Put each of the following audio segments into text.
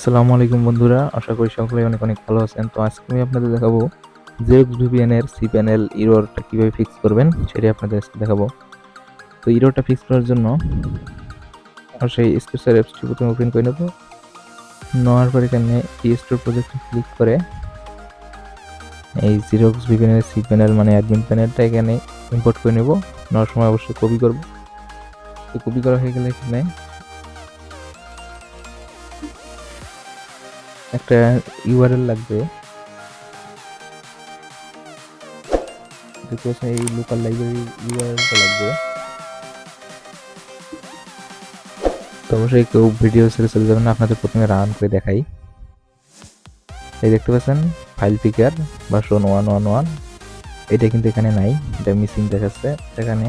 আসসালামু আলাইকুম বন্ধুরা, আশা করি সকলেই অনেক অনেক ভালো আছেন। তো আজকে আমি আপনাদের দেখাবো Zerox VPN এর cPanel এররটা কিভাবে ফিক্স করবেন সেটাই আপনাদের আজকে দেখাবো। তো এররটা ফিক্স করার জন্য অবশ্যই স্কেচওয়্যার অ্যাপসটি প্রথমে ওপেন করে নেব। নেওয়ার পর এখানে রিস্টোর প্রজেক্টে ক্লিক করে এই Zerox VPN এর cPanel মানে অ্যাডমিন প্যানেলটা এখানে ইম্পোর্ট করে নেব। নেওয়ার সময় অবশ্যই কপি করব। তো কপি করা হয়ে গেলে এখানে একটা ইউআরএল লাগবে। দেখতে পাচ্ছেন এই লোকাল লাইব্রেরির ইউআরএলটা লাগবে। তো অবশ্যই কেউ ভিডিও ছেড়ে চলে যাবেন না, আপনাদের প্রথমে রান করে দেখাই। এই দেখতে পাচ্ছেন ফাইল পিকার ভার্সন 1.1.1, এটা কিন্তু এখানে নাই, এটা মিসিং দেখাচ্ছে। এখানে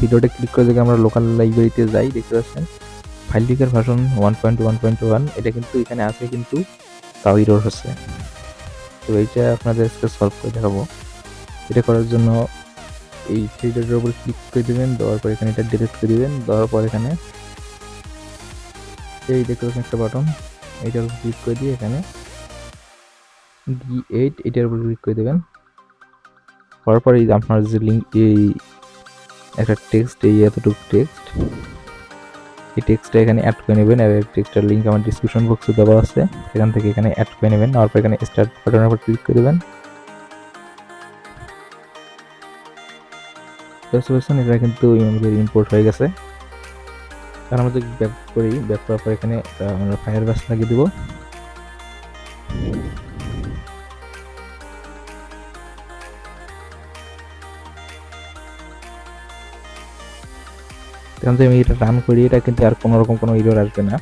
ভিডিওটা ক্লিক করে যদি আমরা লোকাল লাইব্রেরিতে যাই, দেখতে পাচ্ছেন ফাইল পিকার ভার্সন 1.1.1, এটা কিন্তু এখানে আছে, কিন্তু তাও এরর হচ্ছে। তো এইটা আপনাদের আজকে সলভ করে দেখাবো। এটা করার জন্য এই থ্রি ডটের উপর ক্লিক করে দেবেন, দেওয়ার পর এখানে এটা ডিলিট করে দেবেন। দেওয়ার পর এখানে এই দেখতে পাচ্ছেন একটা বাটন, এইটার উপর ক্লিক করে দিয়ে এখানে D8 এটার উপর ক্লিক করে দেবেন। করার পর এই আপনার যে লিঙ্ক, এই একটা টেক্সট, এই এতটুকু টেক্সট, এই টেক্সটটা এখানে অ্যাড করে নেবেন। আর এই টেক্সটের লিঙ্ক আমার ডিসক্রিপশন বক্সে দেওয়া আছে, এখান থেকে এখানে অ্যাড করে নেবেন। নেওয়ার পর এখানে স্টার্ট বাটনের উপর ক্লিক করে দেবেন। এটা কিন্তু আমাদের ইম্পোর্ট হয়ে গেছে। কারণ আমাদের ব্যাক করি, ব্যাক করার পর এখানে আমরা ফায়ার ব্যাস লাগিয়ে দেবো। এখান থেকে আমি এটা রান করি, এটা কিন্তু আর কোনো রকম কোনো এরর আসবে না।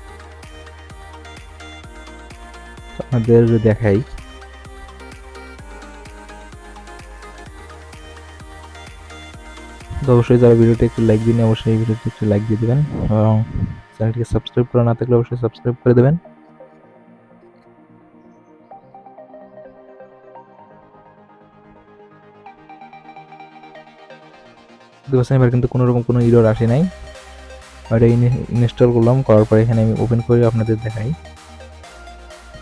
আপনাদের দেখাই, তো অবশ্যই যারা ভিডিওটি একটু লাইক দিন, অবশ্যই ভিডিওটি একটু লাইক দিয়ে দেবেন এবং চ্যানেলটিকে সাবস্ক্রাইব করা না থাকলে অবশ্যই সাবস্ক্রাইব করে দেবেন। এবার কিন্তু কোনো রকম কোনো এরর আসে নাই। এটা ইনস্টল করলাম, করার পরে এখানে আমি ওপেন করে আপনাদের দেখাই।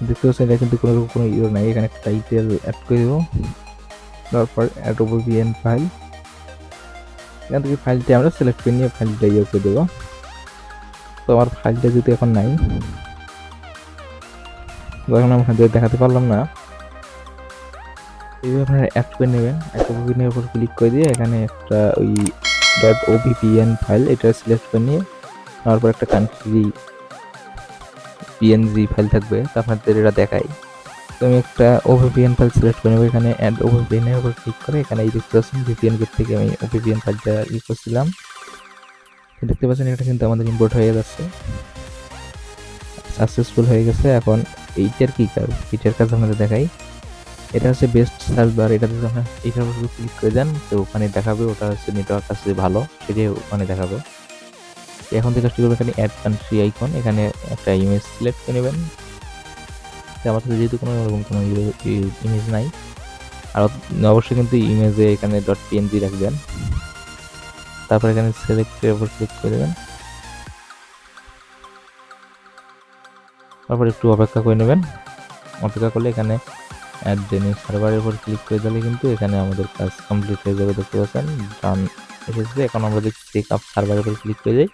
দেখতে পাচ্ছেন এটা কিন্তু কোনো রকম কোনো এরর নাই। এখানে একটা টাইটেল অ্যাড করে দেবো, তারপর অ্যাড VPN ফাইল, এখান থেকে ফাইলটি আমরা সিলেক্ট করে নিয়ে ফাইলটা ইয়ে করে দেবো। তো আমার ফাইলটা যদি এখন নাই, এখন আপনাদের দেখাতে পারলাম না। এইভাবে আপনারা অ্যাড করে নেবেন। একটা VPN-এর উপর ক্লিক করে দিয়ে এখানে একটা ওই .ovpn ফাইল এটা সিলেক্ট করে নিয়ে, তারপর একটা কান্ট্রি PNG ফাইল থাকবে, তা আপনাদের এটা দেখাই। তো আমি একটা OVPN ফাইল সিলেক্ট করে নেবো। এখানে অ্যাড OVPN-এর উপর ক্লিক করে এখানে এই দেখতে পাচ্ছেন VPN গেট থেকে আমি OVPN ফাইলটা করছিলাম। দেখতে পাচ্ছেন এটা কিন্তু আমাদের ইম্পোর্ট হয়ে যাচ্ছে, সাকসেসফুল হয়ে গেছে। এখন এইটার কি কাজ, এইটার কাজ আপনাদের দেখাই। এটা হচ্ছে বেস্ট সার্ভার, এটা যদি আপনার এইটার উপর ক্লিক করে দেন তো ওখানে দেখাবে, ওটা হচ্ছে নেটওয়ার্ক আছে ভালো, সেটাই ওখানে দেখাবে। এখন থেকে কাজটি করবেন, এখানে অ্যাড কান্ট্রি আইকন, এখানে একটা ইমেজ সিলেক্ট করে নেবেন। আমার কাছে যেহেতু কোনো রকম কোনো ইমেজ নাই, আর অবশ্যই কিন্তু ইমেজে এখানে .png রাখবেন। তারপর এখানে সিলেক্টের উপর ক্লিক করে দেবেন, তারপর একটু অপেক্ষা করে নেবেন। অপেক্ষা করলে এখানে অ্যাড নিউ সার্ভারের উপর ক্লিক করে দিলে কিন্তু এখানে আমাদের কাজ কমপ্লিট হয়ে যাবে। দেখতে পাচ্ছেন ডান এসেছে। এখন আমরা যদি চেক আপ সার্ভারের উপর ক্লিক করে যাই,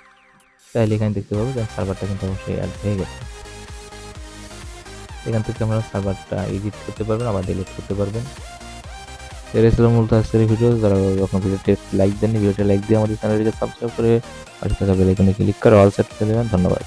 তাহলে এখানে দেখতে পাবো যে সার্ভারটা কিন্তু অবশ্যই অ্যাড হয়ে গেছে। এখান থেকে আমরা সার্ভারটা এডিট করতে পারবেন, আবার ডিলিট করতে পারবেন। এটাই ছিল মূলত আজকের ভিডিও। যারা আপনার ভিডিওটি লাইক দেননি, ভিডিওটা লাইক দিয়ে আমাদের চ্যানেলটিকে সাবস্ক্রাইব করে পাশে থাকা বেল আইকনে ক্লিক করে অল সেট করে দেবেন। ধন্যবাদ।